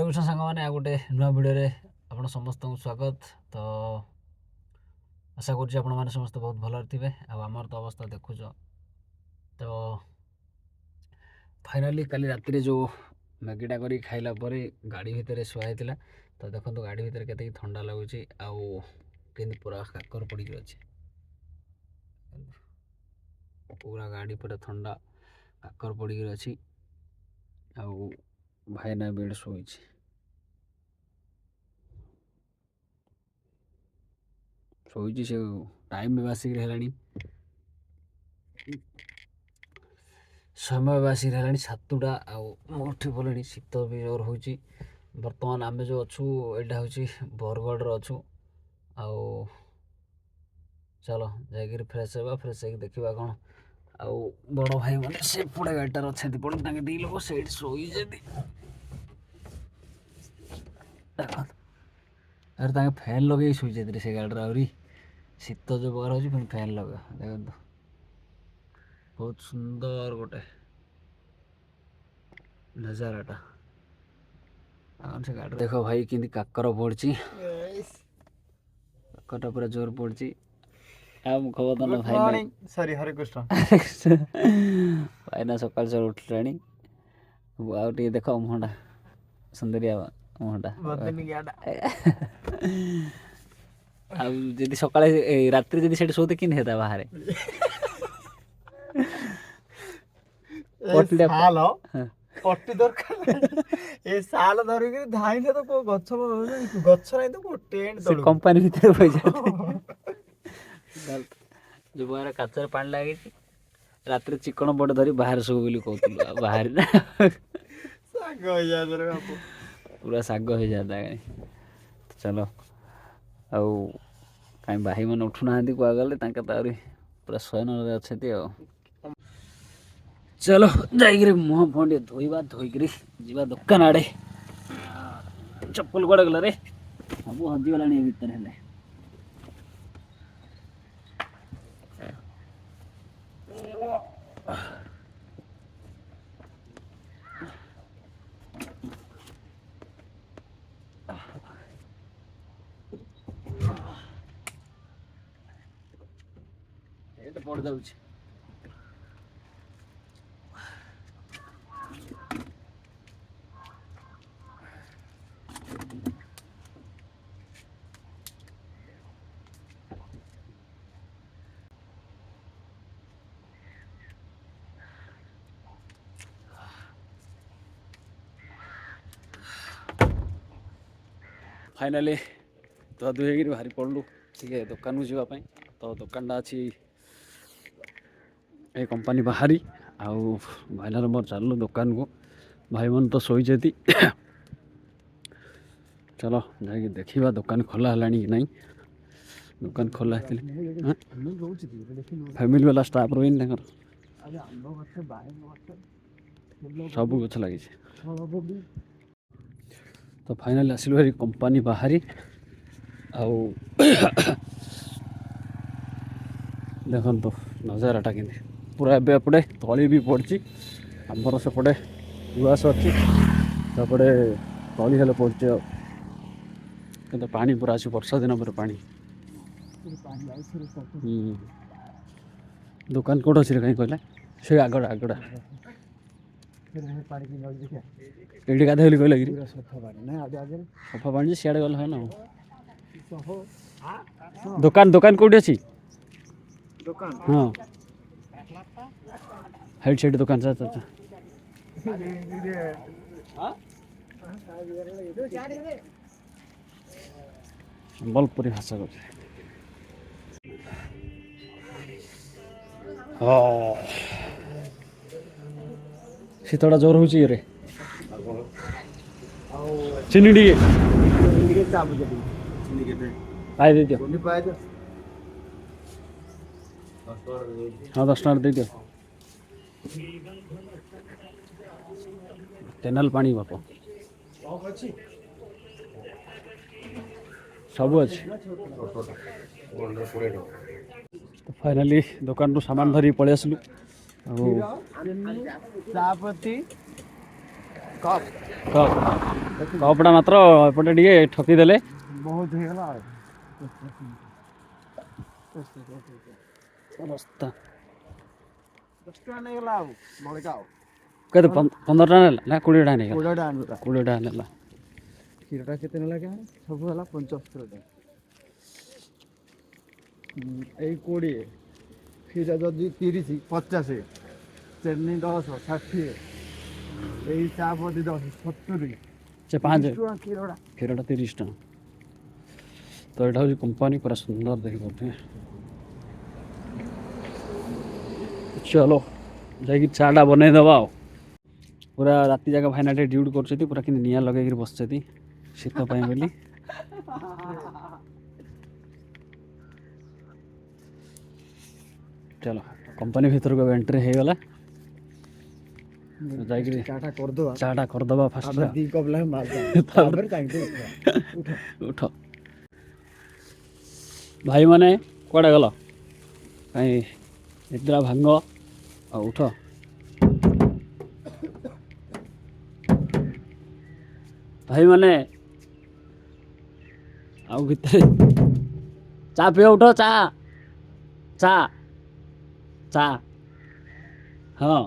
कृष्ण सांग मैंने गोटे नुआ भिडियो आप समस्त स्वागत। तो आशा कर समस्त बहुत भल थे। आमर तो अवस्था देखुच। तो फाइनाली काली राति जो मैगीटा कर खाइला गाड़ी भितर शुआई। तो देखो गाड़ी भितर के ठंडा लगुच आमती पूरा काकर पड़ अच्छे पूरा गाड़ी पूरा ठंडा काकर पड़ अच्छी भाईना बेड शोई शोई से टाइम भी आसिक समय भी आसिक सातुटा आठी पड़े शीत भी जोर हो। बर्तमान आम जो अच्छू यहाँ हूँ बरगढ़ अच्छू आउ चलो जाकर फ्रेश होगा। फ्रेश हो देखा कौन आउ बड़ भाई मैंने से पड़े गाड़ीटार अच्छे पड़े दी लोग से शोई अरे फैन लगे शुई से गाड़ी आहरी शीत जो प्रकार हो फैन लगा देखो बहुत सुंदर गोटे नजाराटा से गाड़ी देख भाई कि काकर पड़ी काकरटा पूरा जोर पड़ी खबर तो भाई सॉरी हरे कृष्ण भाईना सकाल सकाल उठिलानी आउ देख मुहटा सुंदरिया मुहटा आदि सका रात से शोते कि बाहर पट्टी दरकार ए साल धरिक धाइले तो को गछ गछ नै तो को टेंट से कंपनी भीतर पैसा जो बाहर काचर पानी लगी रात चिकन बड़ धरी बाहर सब बोली कहूँ बाहर ना साग हो जाता रे बापू पूरा साग हो जाता है। तो चलो आउ कहीं भाई मैंने उठुना कहगले पूरा शयन अच्छे चलो जाइए मुह फुह टे धोवा धोईक जा दुकान आड़े चप्पल कड़े गला रे सब हजिगला भितर हेले पड़ जाऊँ फाइनाली तो दुई बाहरी पड़लु टे दुकान को जावाई। तो दुकानटा अच्छी ये कंपनी बाहरी आउ भाईनार मोर चलू दुकान को भाई मन तो शोई चलो जाकि देखा दुकान खोला है कि नहीं। दुकान खोला फैमिली वाला स्टाफ रही सब गछ लगी। तो फाइनाली आसिलु भाई कंपनी बाहरी आउ देखो तो नजाराटा कि पूरा एपटे तली भी पड़ी आमर सेपटे गुआस अच्छी सेपटे तली हेल्ले पड़े कि पानी पूरा अच्छी वर्षा दिन पर पानी दुकान कौट अच्छे कहीं कहला से आगड़ा आगड़ा ये गाधे कहला कि सफा पानी सियाड़े गल है ना दुकान दुकान कौटी अच्छी हाँ हेड साइड दुकान संबलपुरी भाषा कर शीतटा जोर हो रे चीनी टे पाए दे दियो हाँ 10 टଙ୍କା दे दियो केनाल पानी बाप सब अच्छे। तो फाइनाली दुकान सामान धरी पलि आसलु चापत्ती कप कप କପଡ଼ା ମାତ୍ର ଏପଟେ ଟିକେ ଠକିଦେଲେ। ବହୁତ ହେଇଗଲା ଆଉ ରାସ୍ତା 10 ଟଙ୍କା ନେଇଗଲା ଆଉ ବଳିକା ଆଉ କେତେ 15 ଟଙ୍କା ନେଲା ନା 20 ଟଙ୍କା ନେଇଗଲା? 20 ଟଙ୍କା ନେଲା। 20 ଟଙ୍କା ନେଲା। କ୍ଷୀରଟା କେତେ ନେଲା କେଜାଣି ସବୁ ହେଲା 75 ଟଙ୍କା। ଏଇ 20 କ୍ଷୀର ଯଦି 30 50 ଚିନି 10 60 ଏଇ ଚା ପତି 10 70 ସେ 30 5 ଟଙ୍କା କ୍ଷୀରଟା। କ୍ଷୀରଟା 30 ଟଙ୍କା। ତ ଏଇଟା ହେଉଛି କମ୍ପାନୀ ପୁରା ସୁନ୍ଦର ଦେଖିପାରୁଥିବେ। ଚଲୋ ଯାଇକି ଚାଟା ବନେଇଦେବା ଆଉ। ପୁରା ରାତି ଯାକ ଭାଇନା ଟିକେ ଡ୍ୟୁଟି କରୁଛନ୍ତି ପୁରା କିନ୍ତୁ ନିଆଁ ଲଗେଇକିରି ବସିଛନ୍ତି ଶୀତ ପାଇଁ ବୋଲି। ଚलो କମ୍ପାନୀ ଭିତରକୁ ଏଣ୍ଟ୍ରି ହେଇଗଲା। ଯାଇକିରି ଚାଟା କରିଦବା ଚାଟା କରିଦେବା ଫାଷ୍ଟ। ତାପରେ 2 କପ୍ ଲେଖା ମାରିଦବା ତାପରେ ଯାଇକି ଉଠ ଉଠ ଭାଇମାନେ କୁଆଡ଼େ ଗଲ? କାହିଁ ନିଦ୍ରା ଭାଙ୍ଗ ଆଉ ଉଠ। ଭାଇମାନେ ଆଉ ଭିତରେ ଚା ପିଅ ଉଠ ଚା ଚା ଚା ହଁ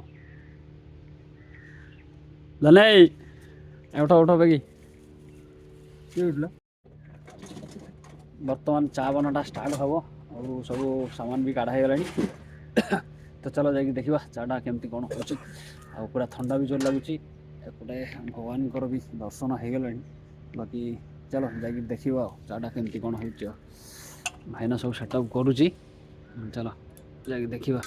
ଧନେଇ ଉଠ ଉଠ ବେଗି। କିଏ ଉଠିଲା? ବର୍ତ୍ତମାନ ଚା ବନାଟା ଷ୍ଟାର୍ଟ ହେବ ଆଉ ସବୁ ସାମାନ ବି କାଢ଼ା ହେଇଗଲାଣି। ତ ଚାଲ ଯାଇକି ଦେଖିବା ଚାଟା କେମିତି କ'ଣ ହେଉଛି। ଆଉ ପୁରା ଥଣ୍ଡା ବି ଜୋର ଲାଗୁଛି। ଏପଟେ ଭଗବାନଙ୍କର ବି ଦର୍ଶନ ହେଇଗଲାଣି। ବାକି ଚାଲ ଯାଇକି ଦେଖିବା ଆଉ ଚାଟା କେମିତି କ'ଣ ହେଉଛି। ଆଉ ଭାଇନା ସବୁ ସେଟଅପ୍ କରୁଛି। ଚାଲ ଯାଇକି ଦେଖିବା।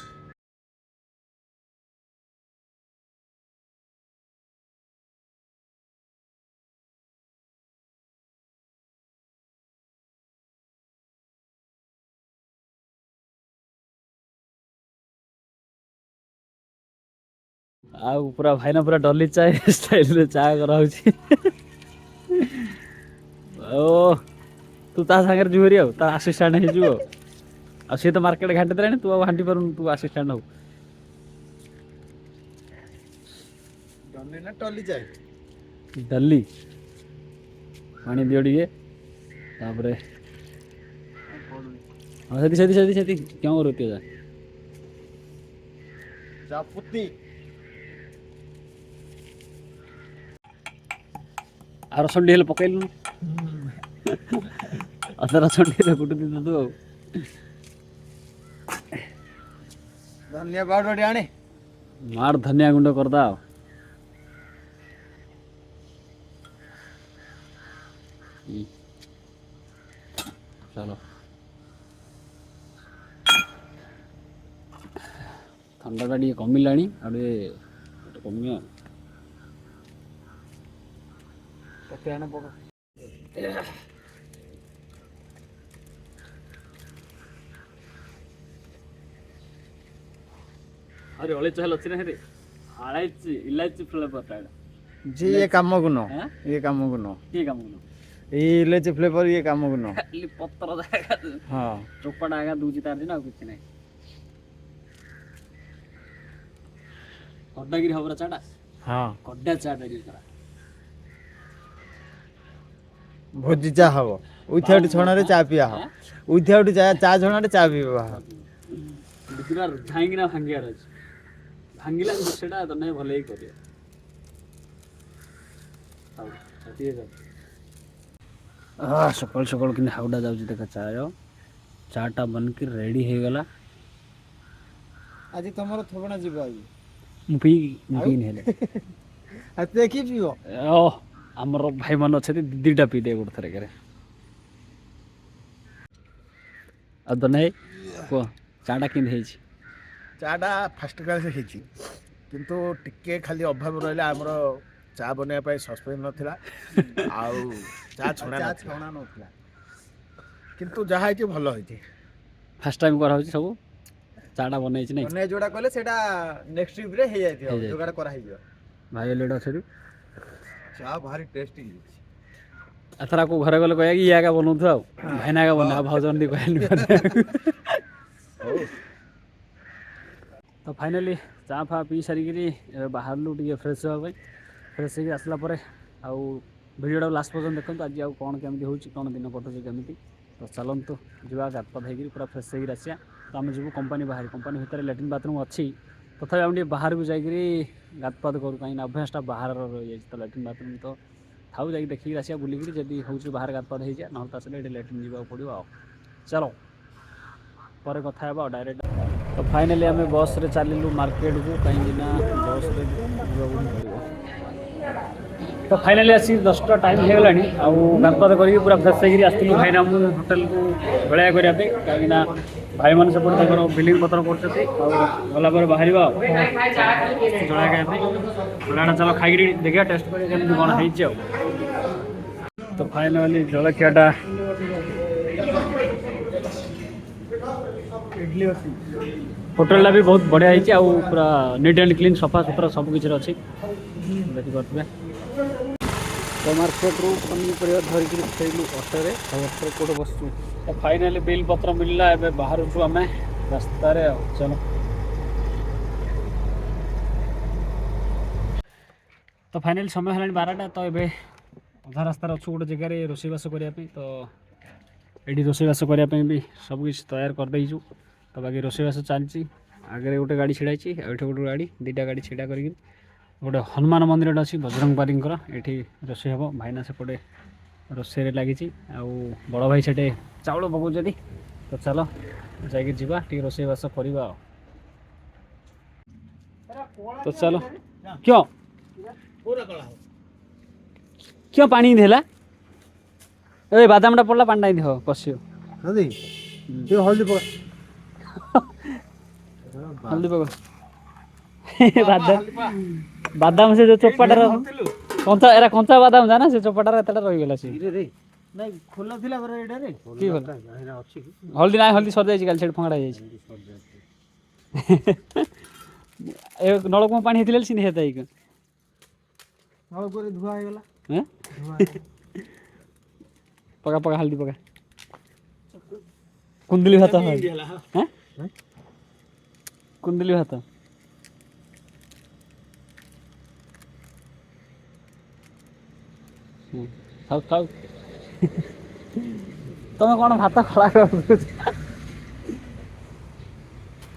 ଆଉ ପୁରା ଭାଇନା ପୁରା ଡଲି ଚା ଷ୍ଟାଇଲରେ ଚା କରାହେଉଛି। ଓ ତୁ ତା ସାଙ୍ଗରେ ଯିବୁ ହେରି ଆଉ ତା ଆସିଷ୍ଟାଣ୍ଟ ହେଇଯିବୁ ଆଉ। ଆଉ ସିଏ ତ ମାର୍କେଟ ଘାଣ୍ଟି ଦେଲାଣି ତୁ ଆଉ ଘାଣ୍ଟି ପାରୁନୁ ତୁ ଆସିଷ୍ଟାଣ୍ଟ ହବୁ। ଡଲି ନା ଟଲି ଚାଏ? ଡଲି ପାଣି ଦିଅ ଟିକେ ତାପରେ ହଁ ସେଠି କ୍यों रोती हो जा ଚାପୁତି ଆଉ ରସଣ୍ଡି ହେଲେ ପକେଇଲୁନି। ଅଦା ରସଣ୍ଡି ହେଲେ କୁଟି ଦେଇଥାନ୍ତୁ ଆଉ। ଧନିଆ ପାଉଡର ଟିକେ ଆଣେ। ମାର ଧନିଆ ଗୁଣ୍ଡ କରିଦା ଆଉ। ଚାଲ ଥଣ୍ଡାଟା ଟିକେ କମିଲାଣି ଆଉ ଟିକେ କମିବ। କେତେ ଆଣେ ପକା। ଆହୁରି ଅଳେଇଚ ହେଲେ ଅଛି ନା ହେରେ ଆଳାଇଚି ଇଲାଇଚି ଫ୍ଲେଭରଟା ଏଇଟା। जी ये कामକୁ ନ ये कामକୁ ନ କିଏ କାମ କଲ? ଏଇ ଇଲାଇଚି ଫ୍ଲେଭର ଇଏ କାମକୁ ନ ଖାଲି ପତ୍ର ଜାଗା ହଁ ଚୋପାଟା ଆଗା ଦଉଛି ତାର ଦିନ ଆଉ କିଛି ନାହିଁ। ଖଡ୍ଡାଗିରି ହବରା ଚାଟା ହଁ ଖଡ୍ଡା ଚାଟା ଟିକେ କରା। ଭୋଜି ଚା ହବ ଉଇଥାଉଟ୍ ଛଣାରେ ଚା ପିଆ ହବ। ଉଇଥାଉଟ୍ ଚା ଛଣାରେ ଚା ପିଇବା ହବ। ପୁରା ଝାଇଁକିନା ଭାଙ୍ଗିବାର ଅଛି। ଭାଙ୍ଗିଲା ସେଟା ତ ନାଇଁ ଭଲ ହେଇ କରିବ। ସକାଳୁ ସକାଳୁ କିନ୍ତୁ ହାଉଡ଼ା ଯାଉଛି ଦେଖ ଚାଟା ବନିକି ରେଡ଼ି ହେଇଗଲା। ଆଜି ତମର ଥୋବଣା ଯିବ ଆଜି। ମୁଁ ପିଇନି ହେଲେ ଆଉ ଦେଖି ପିଇବ। ଓ ଆମର ଭାଇମାନେ ଅଛନ୍ତି ଦିଟା ପିଇଦିଏ ଗୋଟେ ଥରକରେ। ଆଉ ତ ନାଇଁ କୁହ ଚାଟା କେମିତି ହେଇଛି? ଚା ଟା ଫାଷ୍ଟ କ୍ଲାସ୍ ହେଇଛି କିନ୍ତୁ ଟିକେ ଖାଲି ଅଭାବ ରହିଲା ଆମର ଚା ବନେଇବା ପାଇଁ ସସ୍ପେନ୍ ନଥିଲା ଆଉ ଚା ଛଣା ନଥିଲା କିନ୍ତୁ ଯାହା ହେଇଛି ଭଲ ହେଇଛି। ଫାଷ୍ଟ ଟାଇମ୍ କରାହେଉଛି ସବୁ ଚାଟା ବନେଇଛି ନାଇଁ ବନେଇ ଯୋଉଟା କଲେ ସେଇଟା ନେକ୍ସଟ ୱିକରେ ହେଇଯାଇଥିବ ହେଇଯାଇଥିବ। ଯୋଗାଡ଼ କରାହେଇଯିବ। ଭାଇ ଲେଟ୍ ଅଛନ୍ତି। ଚା ଭାରି ଟେଷ୍ଟି ହେଇଛି। ଏଥର ଆକୁ ଘରେ ଗଲେ କହିବା କି ଇଏ ଏକା ବନଉଥିବ ଆଉ ଭାଇନା ଏକା ବନା ଆଉ ଭାଉଜ ମାନଙ୍କୁ କହିବାନି ବନେଇବାକୁ। ହଉ ତ ଫାଇନାଲି ଚା ଫା ପିଇ ସାରିକିରି ଏବେ ବାହାରିଲୁ ଟିକେ ଫ୍ରେଶ୍ ହେବା ପାଇଁ। ଫ୍ରେଶ୍ ହେଇକି ଆସିଲା ପରେ ଆଉ भिडियो लास्ट पर्यटन देखो आज आउ कौन केमी हो कौन दिन कटुचे केमी तो चलतु जा गाधपाध हो पूरा फ्रेश होकर आसिया तो आम जीव कंपानी बाहर कंपानी भितर लैट्रिन बाथरूम अच्छी तथापि आम बाहर को जाकि गाधपाध करूँ कहीं अभ्यासटा बाहर रही जाए तो लैट्रिन बाथरूम तो थाऊ जा देखिए आसिया बुलिक जब हूँ बाहर गाधपाध हो जाए ना तो आसले ये लैट्रिन जावाक पड़ो आ चलो पर कथा डायरेक्ट तो फाइनाली आम बस रे चलू मार्केट को कहीं बस रे तो फाइनाली आसी 10टा टाइम हो गला गाधपाध कर पूरा फ्रेश होकर आसलु भाईना मुझे होटेल को भेड़ा करने कहीं भाई मैंने सेपटे बिल्डिंग पत्र करला बाहर जलखा चलो खाई देखिए टेस्ट कर कौन है तो फाइनाली जलखियाटा होटेल भी बहुत बढ़िया है पूरा नीट एंड क्लीन सफा सुतरा सब किसी अच्छी देखिए तो मार्केट रू पनीपरिया धरिक फेलु अटोरे अटो कौटे बसु तो फाइनाली बिल पत्र मिलला एबे बाहर आम रास्ता चलो तो फाइनाली समय है 12टा तो ये अधा रास्तार अच्छु गोटे जगार रोषेईवास करने तो ये रोषेईवास करने भी सबकि तैयार करदेचु तो बाकी रोषेईवास चलती आगे गोटे गाड़ी छिड़ा ये गोटे गाड़ी 2टा गाड़ी छिड़ा कर गोटे हनुमान मंदिर अच्छी बजरंग बाली ये रोषे हम भाईना सेपटे रोषे लगी बड़ भाई से चाउल पकाउछथि तो चलो जाकि जीवा रोषेईवास करवा तो चलो क्यों क्यों पानी देला ए बादामटा पड़ला पानी नहीं देह पशियो हल्दी हल्दी पका हल्दी पका बादाम से जो चोपाटार कंचा एरा कंचा बादाम जाना से चोपाटार एतटा रही गला से नहीं खोला थिला पर एटा रे की खोल हल्दी ना हल्दी सर जाई काल छेड फंगड़ा जाई ए नलक में पानी हेतिले सिने हेता इक नलक रे धुआ हे गला हैं पका पका हल्दी पका कुंदली भात हैं कुंदली भात खाऊ खाऊ तुम कौन भात खड़ा कर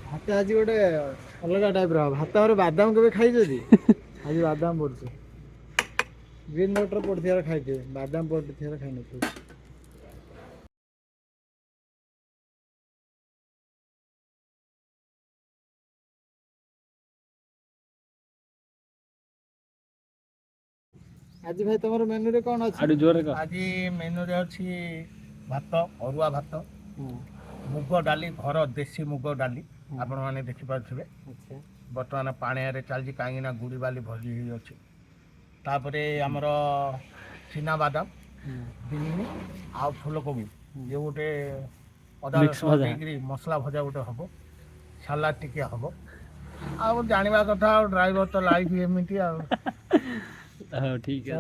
भात आज गोटे अलग टाइप भात बादाम के खाई आज बादाम पड़े ग्रीन मटर पड़े खाई बादाम पड़े खाई न आज भाई तुम मेनू रे कौन अच्छी जोर आज मेनू रे अच्छी भात अरुआ भात मुग डाली घर देसी मुग डाली आपण मैंने देखिपे बर्तमान पाणिया चलती कहीं गुड़ी बाली भजी अच्छी तापर आमर चीना बादाम बिन्नी आ फूलकोबी ये गोटे अदा मसला भजा गोटे हम सालाड टिके हम आ जाना कथा ड्राइवर तो लाइफ एमती हाँ ठीक है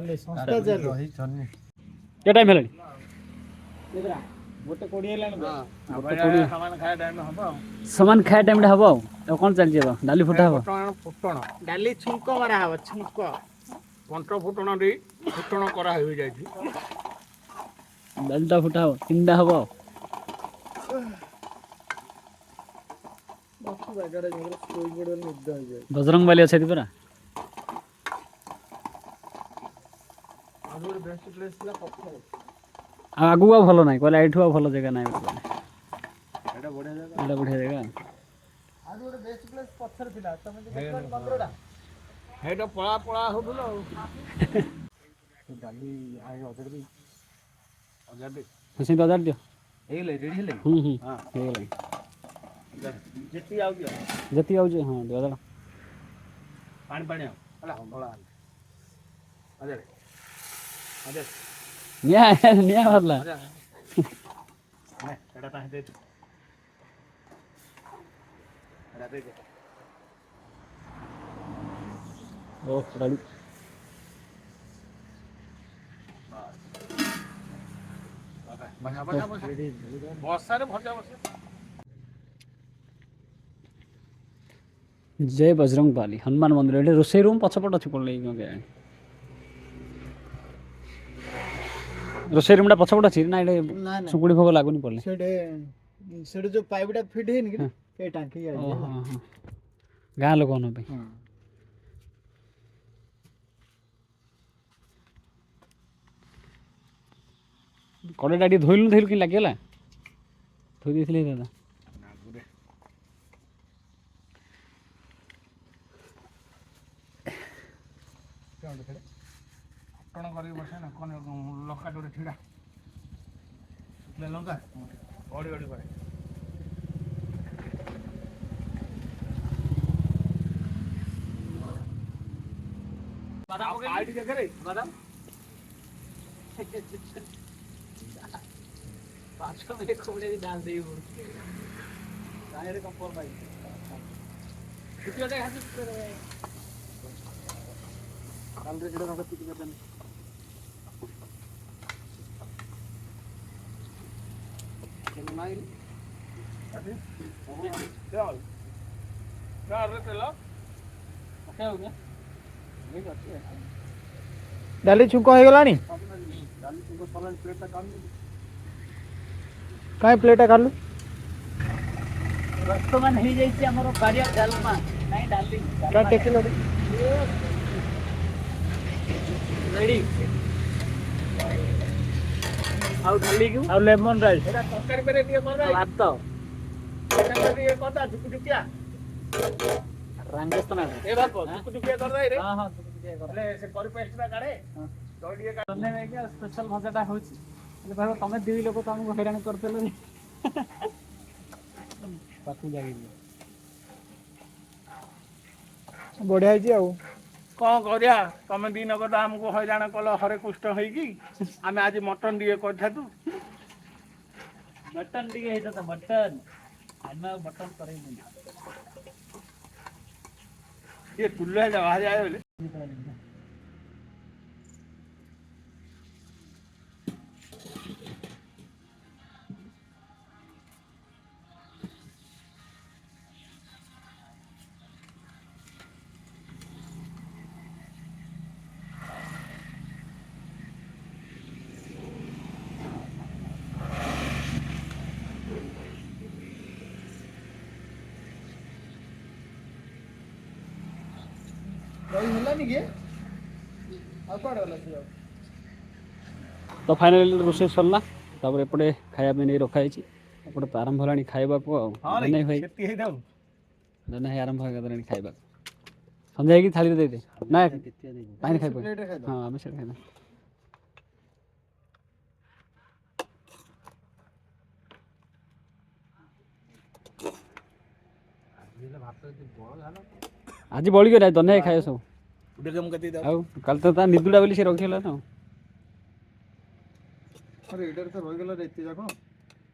क्या टाइम है गोटे 20 सामान खाया टाइम हम कौन चलती डाली फुटा हम फुटण डाली छुंक मारा हम छुंक पंट फुटण फुटण करा डालीटा फुटा हम 3टा हम बजरंग बाली अच्छे पूरा आगु भल ना कहले ये भल जगह ना बढ़िया जगह पड़ा पड़ा हो हसी तो 1000 दियो जति आउ हाँ 2000 पानी पानी निया भरला ओ डाली जय बजरंग बाली हनुमान मंदिर रोषे रूम पछपट अच्छी पड़े ରୋଷେଇ ରୁମ୍ଟା ପଛପଟେ ଅଛି ନା ଏଇଟା ନା ନା ସୁକୁଡ଼ି ଭୋଗ ଲାଗୁନି ପଡ଼ିଲେ? ସେଠି ଯୋଉ ପାଇପଟା ଫିଟ୍ ହେଇନି କି ସେ ଟାଙ୍କି ଯାଇଛି ହେଲା। ଗାଁ ଲୋକମାନଙ୍କ ପାଇଁ। ହଁ କଡ଼େଇଟା ଟିକେ ଧୋଇଲୁ କି ଲାଗିଗଲା? ଧୋଇ ଦେଇଥିଲି ଦାଦା। ଆପଣ କରିକି ବସେ ନା କ'ଣ ଲଙ୍କା ଯୋଡ଼େ ଛିଡ଼ା ଲଙ୍କା ଅଡ଼ି ଅଡ଼ି ପରେ ଡାଲି ଛୁଙ୍କ ହେଇଗଲାଣି କାହିଁ ପ୍ଲେଟ୍ଟା କାଢିଲୁ ବର୍ତ୍ତମାନ ହେଇଯାଇଛି ଆମର ବାରିଆ ଡାଲମା ନାଇଁ ଡାଲି ଟେକିଲ ରେଡି ଆଉ ଡାଲିକୁ ଆଉ ଲେମନ ରାଇସ୍ ତରକାରୀ ପରେ ଟିକେ କରିଦା ଭାତ ଟିକେ କରିଦା ଝୁକୁଝୁକିଆ ରାଙ୍ଗେସ୍ତ ନା ଏ ବାପ ଝୁକୁଝୁକିଆ କରିଦା ରେ ହଁ ହଁ ହେଲେ ସେ କରି ପେଷ୍ଟଟା କାଢ଼େ ଦହି ଟିକେ କାଢ଼େ ସ୍ପେଶାଲ ଭଜାଟା ହେଉଛି ଭାବ ତମେ ଦୁଇ ଲୋକ ତମକୁ ହଇରାଣ କରିଦେଲେ ପାଖକୁ ଯାଇକି ବଢିଆ ହେଇଛି ଆଉ କ'ଣ କରିବା ତମେ ଦିନ କଥା ଆମକୁ ହଇରାଣ କଲ ହରେ କୁଷ୍ଟ ହେଇକି ଆମେ ଆଜି ମଟନ୍ ଟିକେ କରିଥାନ୍ତୁ ମଟନ୍ ଟିକେ ହେଇଥାନ୍ତା ମଟନ୍ ଆମେ ଆଉ ମଟନ୍ କରେଇବୁନି ଟିକେ ଚୁଲା ବାହାରିଯାଏ ବୋଲି ଦହି ହେଲାନି କି ଆଉ କୁଆଡ଼େ ଗଲା ସେ ଆଉ ତ ଫାଇନାଲି ରୋଷେଇ ସରିଲା ତାପରେ ଏପଟେ ଖାଇବା ପାଇଁ ନେଇ ରଖା ହେଇଛି ଏପଟେ ତ ଆରମ୍ଭ ହେଲାଣି ଖାଇବାକୁ ଆଉ ଜନେଇ ଭାଇ ସେତିକି ହେଇଥାଉ ଜନେଇ ଭାଇ ଆରମ୍ଭ ହେଇଗଲାଣି ଖାଇବାକୁ ସନ୍ଧ୍ୟା ହେଇକି ଥାଳିରେ ଦେଇଦେ ନା ପାଣି ଖାଇବ ପ୍ଲେଟ୍ରେ ଖାଇଦେବା ହଁ ଆମେ ସେଇଟା ଖାଇଦେବା ଆଜି ବଳିକି ନାହିଁ ଦନେ ଖାଇବା ସବୁ ଆଉ କାଲି ତ ତା ନିଦୁଡ଼ା ବୋଲି ସେ ରଖିଗଲା ନା ଆରେ ଏଇଟାରେ ତ ରହିଗଲା ରେ ଏତେ ଯାକ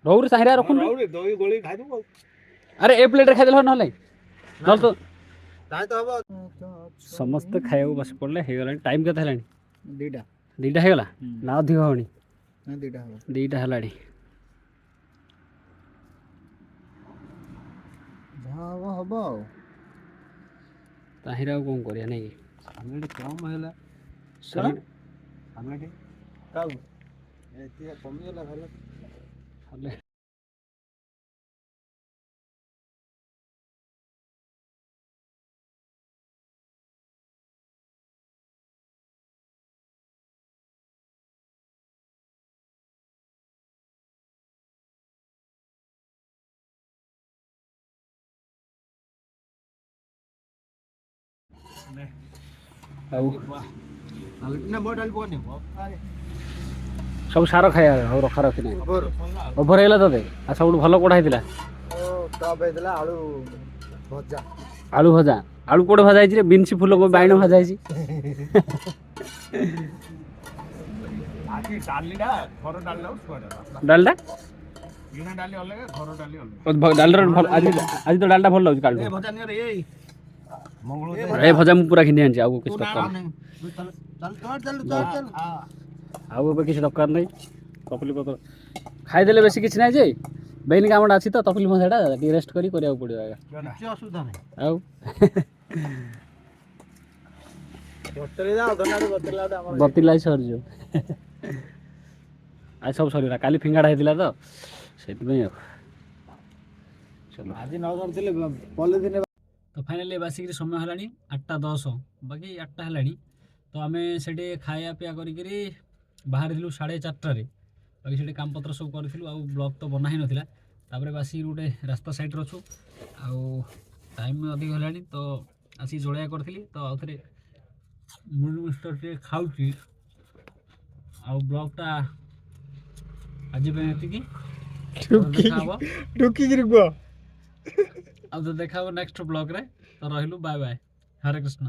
ରହୁରେ ସାହିରା ରଖୁନୁ ଦହି ଗୋଳେଇ ଖାଇଦେବୁ ଆରେ ଏ ପ୍ଲେଟ୍ରେ ଖାଇଦେଲ ନହେଲେ ନହେଲେ ତ ତାই ତ ହବ ସମସ୍ତେ ଖାଇବାକୁ ବସି ପଡ଼ିଲେ ହେଇଗଲାଣି ଟାଇମ୍ କେତେ ହେଲାଣି ଦିଟା ଦୁଇଟା ହେଇଗଲା ନା ଅଧିକ ହେବନି ନା ଦିଟା ହବ ଦୁଇଟା ହେଲାଣି ଯାହା ହବ ହବ ଆଉ ତାହିରେ ଆଉ କ'ଣ କରିବା ନାଇଁ କି ସାମନେଟା କମ୍ ହେଲା ସାମନେଟି କାଉ ଏତିକି କମିଗଲା ଭଲ ହେଲେ ଆଉ ନା ମୋ ଡାଲି ପକାନି ସବୁ ସାର ଖାଇବା ଆଉ ରଖା ରଖି ନାହିଁ ଓଭର ହେଇଗଲା ତତେ ଆଉ ସବୁଠୁ ଭଲ କୋଉଟା ହେଇଥିଲା ଟପ୍ ହେଇଥିଲା ଆଳୁ ଭଜା ଆଳୁ ଭଜା ଆଳୁ କୋଉଟା ଭଜା ହେଇଛି ରେ ବିନ୍ସି ଫୁଲକୋବି ବାଇଗଣ ଭଜା ହେଇଛି ଆଜି ଡାଲିଟା ଘର ଡାଲି ଆଉ ଛୁଆ ଡାଲିଟା କିଣା ଡାଲି ଅଲଗା ଘର ଡାଲି ଅଲଗା ଡାଲିର ଭଲ ଆଜି ଆଜି ତ ଡାଲିଟା ଭଲ ଲାଗୁଛି କାଲିଠୁ ଭଜା ନିଅ ରେ ଏଇ ଏ ଭଜା ମୁଁ ପୁରା ଘିନି ଆଣିଛି ଆଉ କିଛି ଦରକାର ନାହିଁ ଆଉ ଏବେ କିଛି ଦରକାର ନାହିଁ ତପଲି ପତ୍ର ଖାଇଦେଲେ ବେଶୀ କିଛି ନାହିଁ ଯେ ବେଇନି କାମଟା ଅଛି ତ ତପଲି ଭଜାଟା ଟିକେ ରେଷ୍ଟ କରି କରିବାକୁ ପଡ଼ିବ ଆଜ୍ଞା କିଛି ଅସୁବିଧା ନାହିଁ ଆଉ ବତୁରେଇ ଦା ଅଧଘଣ୍ଟା ବତୁରେଇଲା ଗୋଟେ ଆମର ବତିଲା ସରିଯିବ ଆଜି ସବୁ ସରିଗଲା କାଲି ଫିଙ୍ଗାଟା ହେଇଥିଲା ତ ସେଇଥିପାଇଁ ଆଉ ଚलो ଆଜି ନ କରିଥିଲେ ପଲିଥିନ ତ ଫାଇନାଲି ବାସିକିରି ସମୟ ହେଲାଣି 8:10 ବାକି 8ଟା ହେଲାଣି ତ ଆମେ ସେଠି ଖାଇବା ପିଇବା କରିକିରି ବାହାରିଥିଲୁ 4:30ରେ ବାକି ସେଠି କାମପତ୍ର ସବୁ କରିଥିଲୁ ଆଉ ବ୍ଲଗ୍ ତ ବନା ହେଇନଥିଲା ତାପରେ ବାସିକିରି ଗୋଟେ ରାସ୍ତା ସାଇଡ଼୍ରେ ଅଛୁ ଆଉ ଟାଇମ୍ ଅଧିକ ହେଲାଣି ତ ଆସିକି ଜଳଖିଆ କରିଥିଲି ତ ଆଉ ଥରେ ମୁଢ଼ି ମିକ୍ସଚର ଟିକେ ଖାଉଛି ଆଉ ବ୍ଲଗ୍ଟା ଆଜି ପାଇଁ ଏତିକି ଦେଖା ହବ ଢୁକିକିରି କୁହ ଆଉ ତ ଦେଖା ହବ ନେକ୍ସଟ ବ୍ଲଗ୍ରେ ତ ରହିଲୁ ବାଏ ବାଏ ହରେ କୃଷ୍ଣ।